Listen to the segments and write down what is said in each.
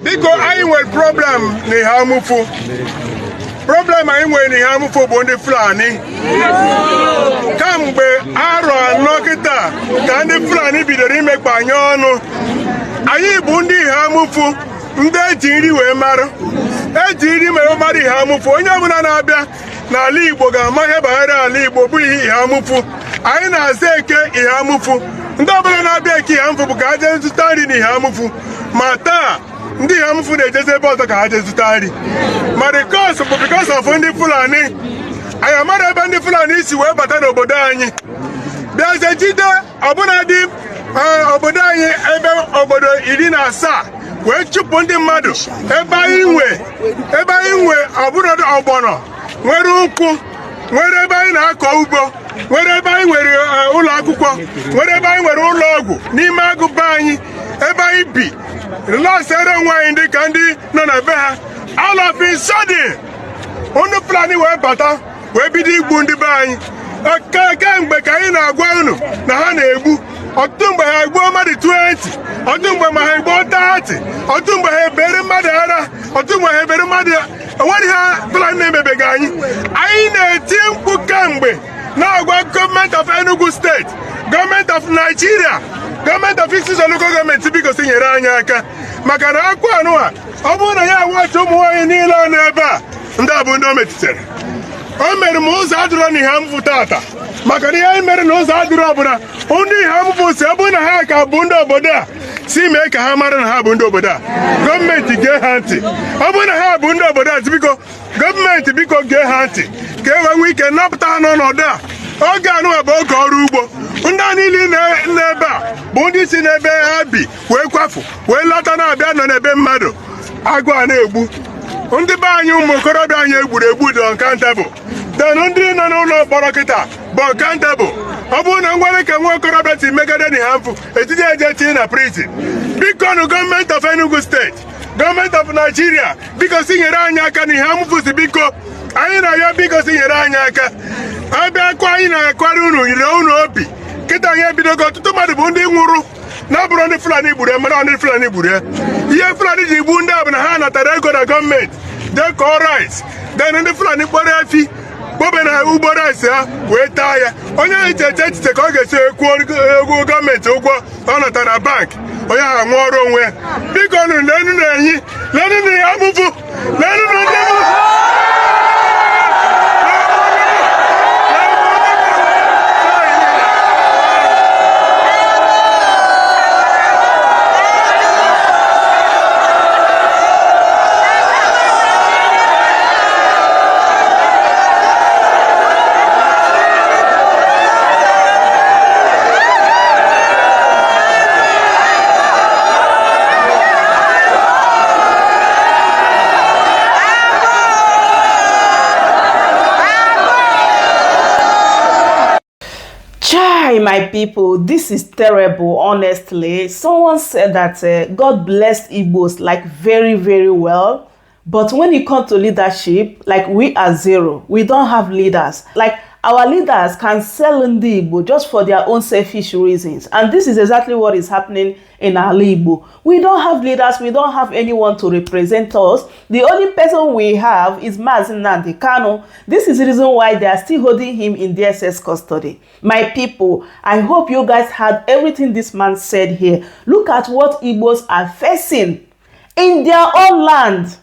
Because I will problem ni hamufu. Problem I will ni hamufu bondi Fulani. Kambe aro anokita kandi Fulani bidori make banyono. Ayi bundi hamufu. Nde jiri we maro. Jiri me mari hamufu. Onye buna na abia na ala Igbo ga-ama ihe banyere ala Igbo bụ ihe hamufu. Anyị na-aza eke ihe hamufu. Ndị ọbụla na-abịa eke ihe hamufu bụ ka ha jee zụta nri na ihe hamufu. Ma taa ndị ihe hamufu na-ejezi ebe ọzọ ka ha jee zụta nri. Ma because of ndị Fulani. Anyị amara ebe ndị Fulani si wee bata n'obodo anyị. Bịazie jide ọbụna dị obodo anyị ebe obodo 17 wee chụpụ ndị mmadụ ebe anyị nwe ọbụna ọgbọnọ nwere ụkwụ, nwere ebe anyị na-akọ ugbo, nwere ebe anyị nwere ụlọ akwụkwọ, nwere ebe anyị nwere ụlọ ọgwụ n'ime agụba anyị, ebe anyị bi lọsere onwe anyị dị ka ndị nọ na be ha. All of a sudden ndị Fulani wee bata wee bido igbu ndị be anyị. Kemgbe ka anyị na-agwa unu na ha na-egbu, ọtụtụ mgbe ha egbuo mmadụ 20, ọtụtụ mgbe ma ha egbuo 30, ọtụtụ mgbe ha ebere mmadụ ara, ọtụtụ mgbe ha ebere mmadụ enweghị ha Fulani na-emebeghị anyị. Anyị na-eti mkpu kemgbe na-agwa gọọmenti of Enugu steeti, gọọmenti of Nigeria, gọọmenti of Isusu local gọọmenti biko si nyere anyị aka, maka na akwa anụwa ọ bụrụ na ya awachi ụmụ nwaanyị niile ọ n'ebe a, ndị a bụ ndị o metụtara. O mere m ụzọ adịrọ na ihe hamufu tata, maka na ihe anyị mere na ụzọ adịrọ ọbụla ndị ihe hamufu si ebe na ha ka bụ ndị obodo a si mee ka ha mara na ha bụ ndị obodo a. Gọọmenti gee ha ntị. Ọ bụrụ na ha bụ ndị obodo a, biko gọọmenti biko gee ha ntị ka e wee nwee ike napụta ha n'ọnọdụ a. Oge anụwa bụ oge ọrụ ugbo. Ndị a niile n'ebe a bụ ndị si n'ebe ha bi wee kwafu wee lọta na-abịa nọ n'ebe mmadụ agụ a na-egbu. Ndị be anyị ụmụ okorobịa anyị egburu egbu dị uncountable. Then ndị nọ n'ụlọ mkpọrọ kịta bụ uncountable. Ọ bụrụ na ngwere ka nwa okorobịa si megide na hamufu etiti eje tinye na prison. Biko nụ gọọmenti of Enugu steeti, gọọmenti of Nigeria biko si nyere anyị aka na ihe hamufu si biko anyị na ya biko si nyere anyị aka. Abịakwa anyị na-akwara unu nyere unu obi. Kịta anyị ebidogo ọtụtụ mmadụ bụ ndị nwụrụ na bụrụ ndị Fulani gburu mana ndị Fulani gburu ya. Ihe Fulani ji gbu ndị a bụ na ha natara ego na gọọmenti jee kọọ rice. Then ndị Fulani kpọrọ efi kpobe na ugbo rice ha wee taa ya. Onye anyị cheche echiche ka ọ ga-esi kwuo egwu gọọmenti ụgwọ ọ natara bank, onye ahụ nwụọ ọrụ onwe ya. Biko nụ lenu na-enyi lenu na ihe hamufu, lenu na ndị m. My people, this is terrible. Honestly, someone said that God blessed Igbos like very, very well, but when it comes to leadership, like we are zero. We don't have leaders. Like our leaders can sell in the Igbo just for their own selfish reasons, and this is exactly what is happening in our Igbo. We don't have leaders. We don't have anyone to represent us. The only person we have is Mazi Nnamdi Kanu. This is the reason why they are still holding him in DSS custody. My people, I hope you guys heard everything this man said here. Look at what Igbos are facing in their own land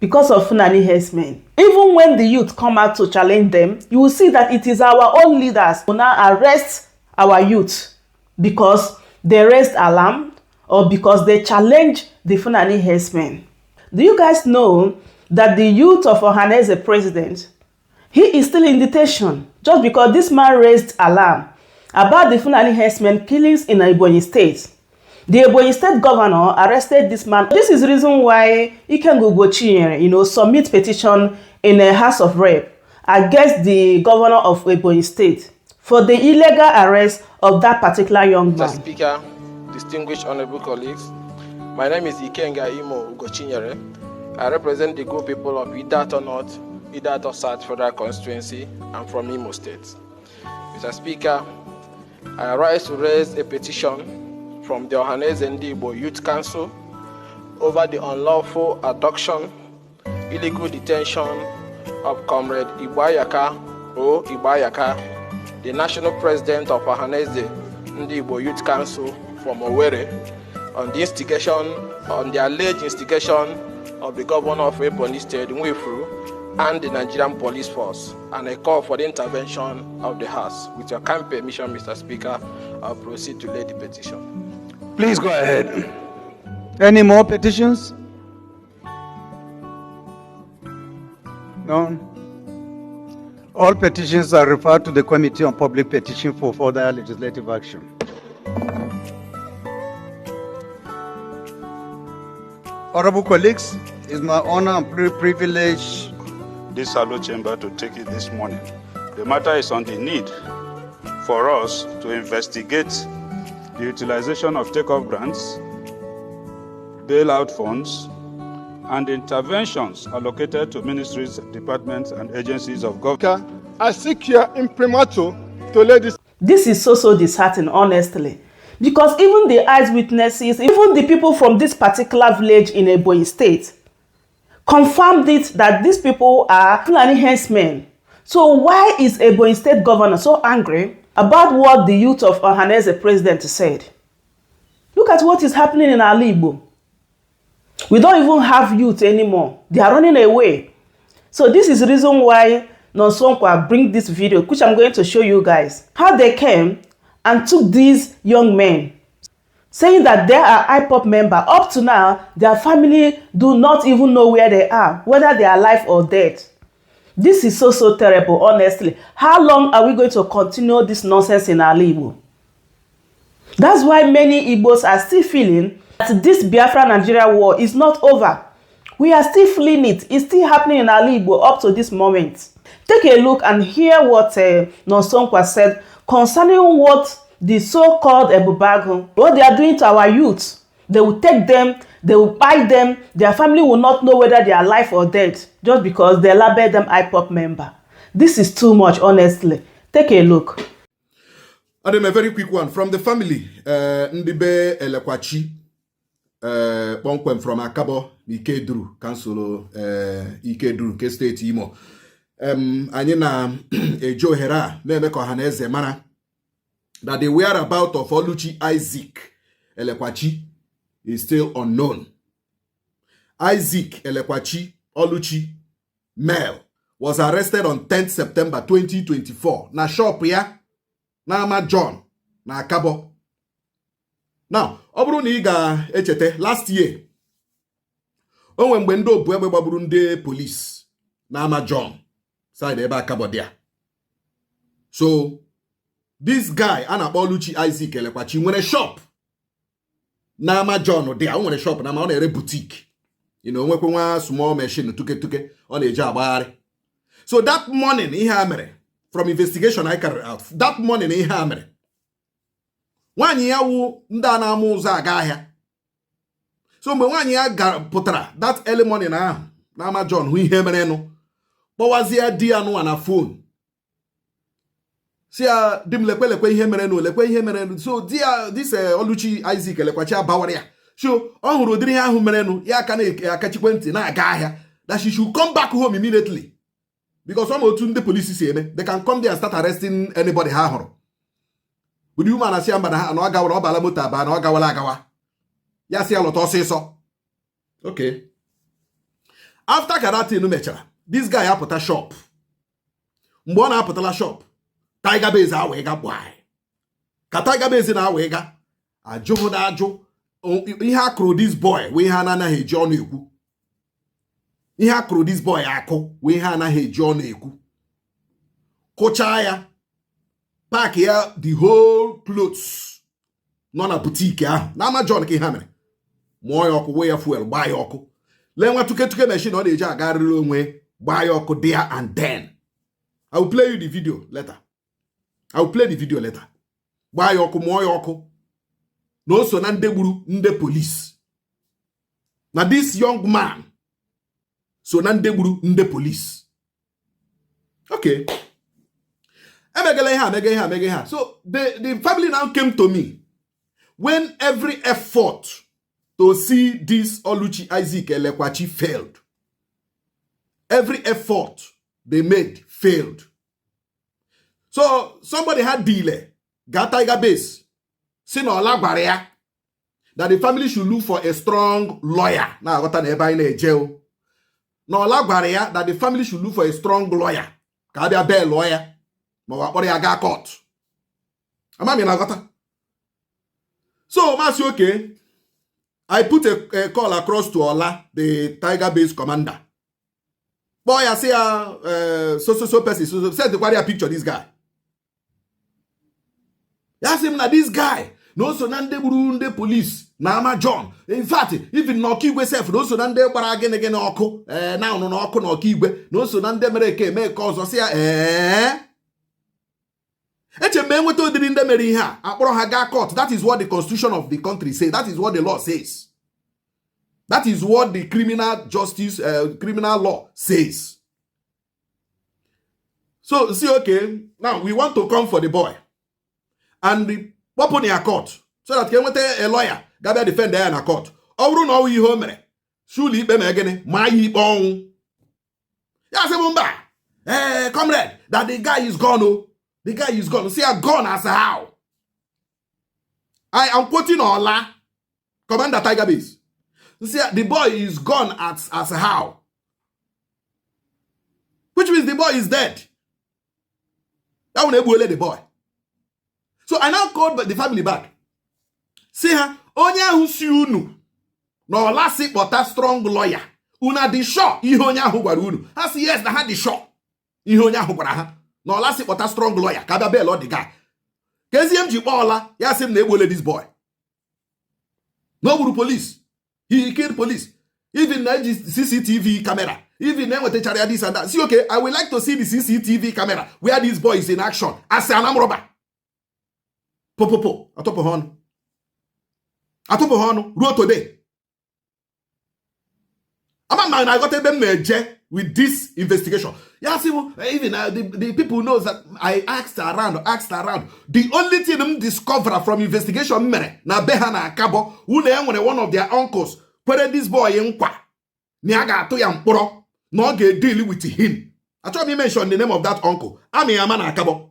because of Fulani herdsmen. Even when the youth come out to challenge them, you will see that it is our own leaders who now arrest our youth because they raised alarm or because they challenge the Fulani herdsmen. Do you guys know that the youth of Ohaneze president, he is still in detention just because this man raised alarm about the Fulani herdsmen killings in Ebonyi state. The Ebonyi state governor arrested this man. This is the reason why Chinyere, submit petition in a House of Rep against the governor of Ebonyi state for the illegal arrest of that particular young man. Mr. Speaker, distinguished honorable colleagues, my name is Ikenga Imo Ugochinyere. I represent the good people of Idato North, Idato South Federal Constituency. I'm from Imo State. Mr. Speaker, I rise to raise a petition from the Ohaneze Igbo Youth Council over the unlawful abduction, illegal detention of Comrade Igboayaka, the national president of Ohaneze Ndi Igbo Youth Council from Owerri, on the alleged instigation of the governor of Ebonyi State, Nwifuru, and the Nigerian police force, and a call for the intervention of the House. With your kind permission, Mr. Speaker, I'll proceed to lay the petition. Please go ahead. Any more petitions? No. All petitions are referred to the Committee on Public Petition for further legislative action. Honorable colleagues, it's my honor and privilege this Salute Chamber to take it this morning. The matter is on the need for us to investigate the utilization of takeoff grants, bailout funds, and interventions allocated to ministries, departments, and agencies of government. I seek here imprimatur to lay this. This is so disheartening, honestly. Because even the eyewitnesses, even the people from this particular village in Ebonyi State, confirmed it that these people are Fulani herdsmen. So why is Ebonyi State governor so angry about what the youth of Ohaneze president said? Look at what is happening in our Igbo. We don't even have youth anymore. They are running away. So this is the reason why Nonsonkwa bring this video, which I'm going to show you guys. How they came and took these young men, saying that they are IPOP member. Up to now, their family do not even know where they are, whether they are alive or dead. This is so terrible, honestly. How long are we going to continue this nonsense in our Igbo? That's why many Igbos are still feeling that this Biafra-Nigeria war is not over. We are still feeling it. It's still happening in our Igbo up to this moment. Take a look and hear what Nonsonkwa said concerning what the so-called Ebubeagu, what they are doing to our youth. They will take them, they will buy them, their family will not know whether they are alive or dead, just because they label them IPOP member. This is too much, honestly. Take a look. Adam, a very quick one. From the family, Ndibe Elekwachi, Bonkwem from Akabo, Ikedru, Council, Ikedru, K State Imo. Anyị na Ejo Hera na-eme ka Ohaneze mara that the whereabouts of Oluchi Isaac Elekwachi is still unknown. Isaac Elekwachi Oluchi, male, was arrested on 10th September 2024 na shop ya na Ama John na Akabo. Now, ọ bụrụ na ị ga-echete last year, onwe mgbe ndị Obuegbe gbagburu ndị police na Ama John side ebe Akabo dia. So this guy ana-akpọ Oluchi Isaac Elekwachi nwere shop na Ama John dia. O nwere shop na Ama, ọ na-ere boutique. You know, nwekwe nwa small machine tuke ọ na-eji agbagharị. So that morning ihe a mere, from investigation I carried out, that morning ihe a mere, nwaanyị ya wu ndị a na-ama ụzọ aga ahịa. So mgbe nwaanyị ya pụtara that early morning ahụ na Ama John hụ ihe mere nụ, kpọwazie di ya nụwa na phone. Si ya di m lekwe ihe mere nụ, lekwe ihe mere nụ. So di ya, this Oluchi Isaac Elekwachi abawara ya. So ọ hụrụ ụdịrị ihe ahụ mere nụ, ya aka na-akachikwe ntị na-aga ahịa, that she should come back home immediately. Because some otu ndị police si eme, they can come there and start arresting anybody ha hụrụ. Budi woman asị mba na ha na ọ gawara ọbala moto aba na ọ gawala agawa. Ya si ya lọta ọsịsọ. Okay. After Karatin mechara, this guy apụta shop. Mgbe ọ na-apụtala shop, Tiger Base awega gbaa. Ka Tiger Base na awega, ajụ na ajụ. Ihe akụrụ this boy wee ha anaghị eji ọnụ ekwu. Ihe akụrụ this boy akụ wee ha anaghị eji ọnụ ekwu. Kụchaa ya, pack ya the whole clothes nọ na boutique ahụ. Na Ama John ka ihe mere. Mụọ ya ọkụ, wee ya fuel, gbaa ya ọkụ. Lee nwa tuke machine ọ na-eji agarịrị onwe, gbaa ya ọkụ there and then. I will play you the video later. Gbaa ya ọkụ, mụọ ya ọkụ. Na o so na ndị gburu ndị police. Na this young man so na ndị gburu ndị police. Okay. Emegele ihe. So the family now came to me when every effort to see this Oluchi Isaac Elekwachi failed. Every effort they made failed. So somebody had delay, got Tiger Base, seen Ola Barrier, that the family should look for a strong lawyer. Now I got an eba in a jail. No Ola Barrier, that the family should look for a strong lawyer. Can be a bad lawyer. But I got caught. So, Master, okay, I put a call across to Ola, the Tiger Base commander. Boy, I say, so person, send the warrior picture, this guy. I say, na this guy, no so nande burunde police, na ama John. In fact, even no Igbo self, no so nande bara again oko, now no oko no Igbo, no so nande mereke, me cause, say, that is what the constitution of the country says. That is what the law says. That is what the criminal justice, criminal law says. So, see, okay, now we want to come for the boy. And the open your court. So that can a lawyer, that defend there in a court. Over no we home. Surely, be again, my own. Yes, comrade, that the guy is gone. Oh. The guy is gone. See, I'm gone as how? I am quoting Ola, Commander Tiger Base. See, the boy is gone as how? Which means the boy is dead. That will never let the boy. So I now called the family back. See, Onya Husiunu. No last but a strong lawyer. Una di show. Ihonya Hubarunu. I say, yes, I had the show. Ihonya Hubaraha. No last but a strong lawyer. Kababe Lord the guy. KZMG Bola, yes, him they this boy. No police. He killed police. Even CCTV camera. Even then with the chariot this and that. See, okay, I would like to see the CCTV camera where this boy is in action. As an arm robber. Popopo. Atopo hon. Atopo hon. Road today. I got them with this investigation. Yeah, see, even the people knows that I asked around. The only thing them discover from investigation na behana kabo one of their uncles put this boy in kwa niaga to yamporo no get deal with him. I tried to mention the name of that uncle. Ami yama na kabo.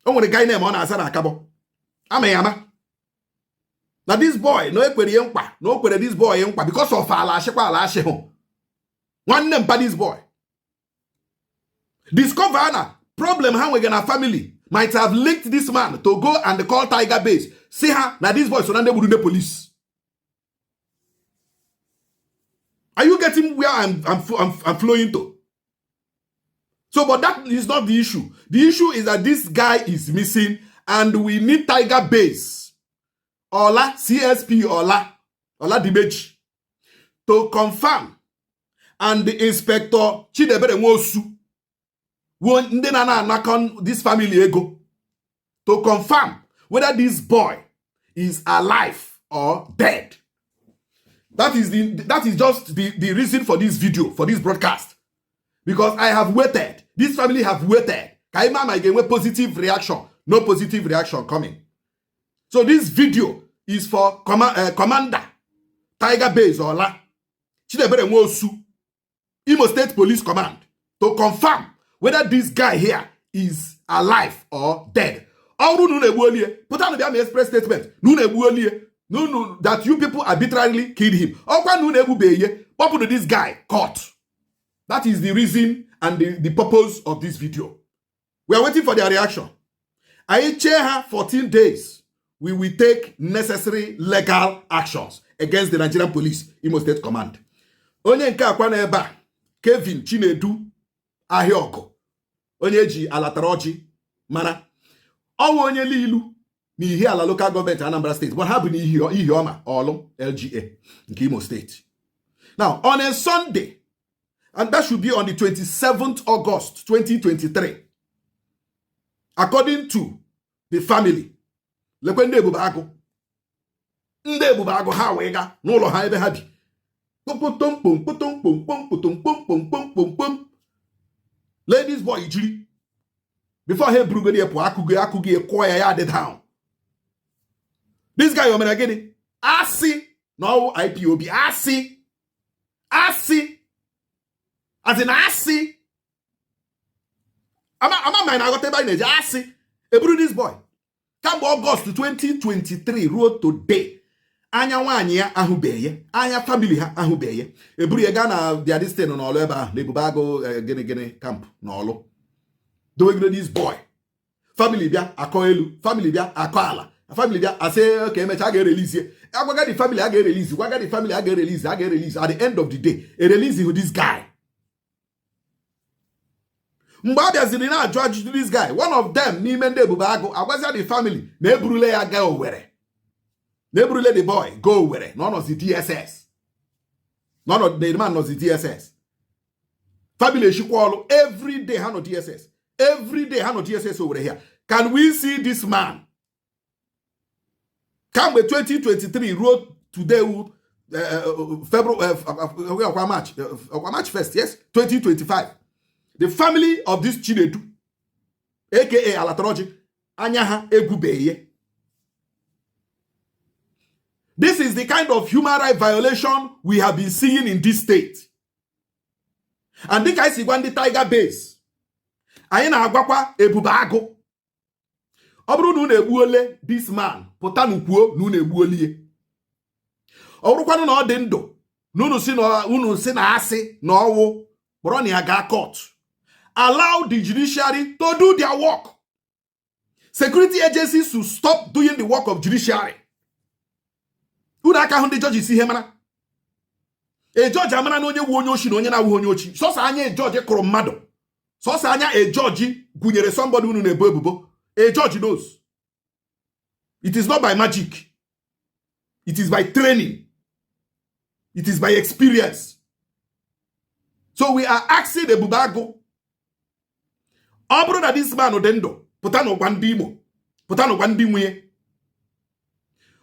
The guy name on asana kabo. Ami yama. Now this boy no ekwere this boy in kwa because of ala home. One name by this boy. Discover na problem how we gonna family might have linked this man to go and call Tiger Base. See her now this boy so now they would do the police. Are you getting where I'm flowing to? So, but that is not the issue. The issue is that this guy is missing and we need Tiger Base. Ola CSP Ola Dimeji to confirm. And the inspector Chidebere Nwosu won knock on this family ego to confirm whether this boy is alive or dead. That is just the reason for this video, for this broadcast. Because I have waited. This family have waited. Kaima might get a positive reaction. No positive reaction coming. So this video is for Commander Tiger Base Ola Chidebere Nwosu Imo State Police Command to confirm whether this guy here is alive or dead. Put on the express statement. No, that you people arbitrarily killed him. What put this guy caught? That is the reason and the purpose of this video. We are waiting for their reaction. I chair her 14 days. We will take necessary legal actions against the Nigerian Police Imo State Command. Onye nke akwa na eba Kevin Chinedu Ahioko onye ji alataraoji mana owo onye lilu ni ihe ala local government Anambra State but ha bu ni ihe oma olu LGA nke Imo State. Now on a Sunday, and that should be on the 27th August 2023, according to the family, lekwende Ebubeagu nde Ebubeagu ha wega n'ụlọ ha ebe ha bi. Ladies boy ijiri before he brugodi epo akugi ekwaya ya down. This guy omena gini Asị no IPOB. Asị. Asị. As in asị. Ama mine I got ebe anyị na-eje asị. Eburu this boy. Kamgbe August 2023 ruo today. Anya nwaanyị ya ahụbeghị. Anya family ha ahụbeghị. Eburu ya gaa na their destiny n'ọlụ ebe a. Na Ebubeagu gịnị camp n'ọlụ. Doing this boy. Family bịa akọ elu. Family bịa akọ ala. Family bịa asị okay emecha a ga-erelease. Agwaga the family a ga-erelease. Gwaga the family a ga-erelease. At the end of the day, a release this guy. Mgbe abịaziri na-ajụ ajụjụ this guy, one of them n'ime ndị Ebubeagu agwazia the family na eburule ya gaa Owerri. Na eburule the boy go Owerri. None of the DSS. None of the man knows the DSS. Family eshikwa ọlụ every day ha no DSS. Every day ha no DSS over here. Can we see this man? Kamgbe 2023 wrote today February March 1st, yes, 2025. The family of this Chinedu, aka Alatoroji, Anyaha Egubeye. This is the kind of human rights violation we have been seeing in this state. And this guy is one the tiger base. Anyị na-agwakwa Ebubeagu. Ọ bụrụ na unu egbuole this man, pụta n'ukwuo na unu egbuolie. Ọ bụrụkwanụ na ọ dị ndụ, na unu si na asị na ọwụ, kpọrọ na ya gaa court. Allow the judiciary to do their work. Security agencies should stop doing the work of judiciary. Unu aka hụ ndị judges ihe mara. A judge amara na onye wu onye ochi na onye na-awụ onye ochi. Sọsọ anya a judge kụrụ mmadụ. Sọsọ anya a judge gụnyere somebody unu na-ebo ebubo. A judge knows. It is not by magic. It is by training. It is by experience. So we are asking Ebubeagu. Ọ bụrụ na this man dị ndụ, pụta n'ụgwa ndị Imo, pụta n'ụgwa ndị nwunye.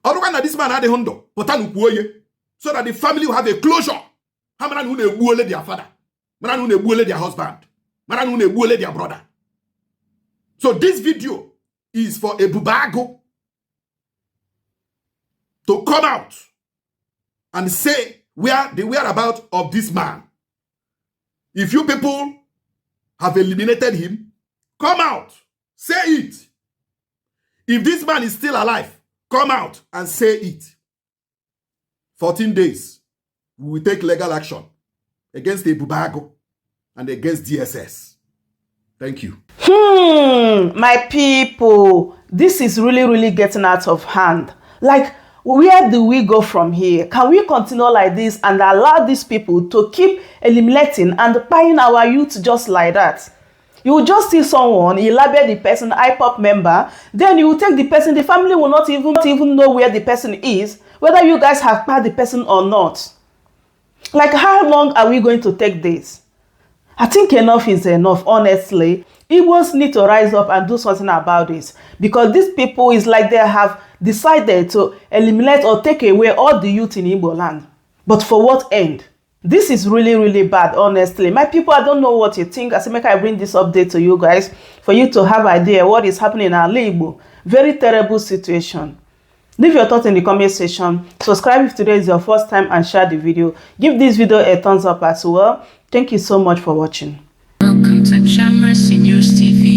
Ọ bụrụkwa na this man adịghị ndụ, pụta n'ukwu onye, so that the family will have a closure. Ha mara na unu egbuole their father, mara na unu egbuole their husband, mara na unu egbuole their brother. So this video is for Ebubeagu to come out and say where the whereabouts of this man. If you people have eliminated him, come out, say it. If this man is still alive, come out and say it. 14 days, we will take legal action against Ebubeagu and against DSS. Thank you. My people, this is really getting out of hand. Like, where do we go from here? Can we continue like this and allow these people to keep eliminating and buying our youth just like that? You will just see someone, you label the person IPOP member, then you will take the person, the family will not even know where the person is, whether you guys have passed the person or not. Like, how long are we going to take this? I think enough is enough, honestly. Igbos need to rise up and do something about this, because these people is like they have decided to eliminate or take away all the youth in IgboLand. But for what end? This is really bad, honestly. My people, I don't know what you think. I say make I bring this update to you guys for you to have idea what is happening in our Igbo. Very terrible situation. Leave your thoughts in the comment section. Subscribe if today is your first time and share the video. Give this video a thumbs up as well. Thank you so much for watching. Welcome to Herdsmens TV.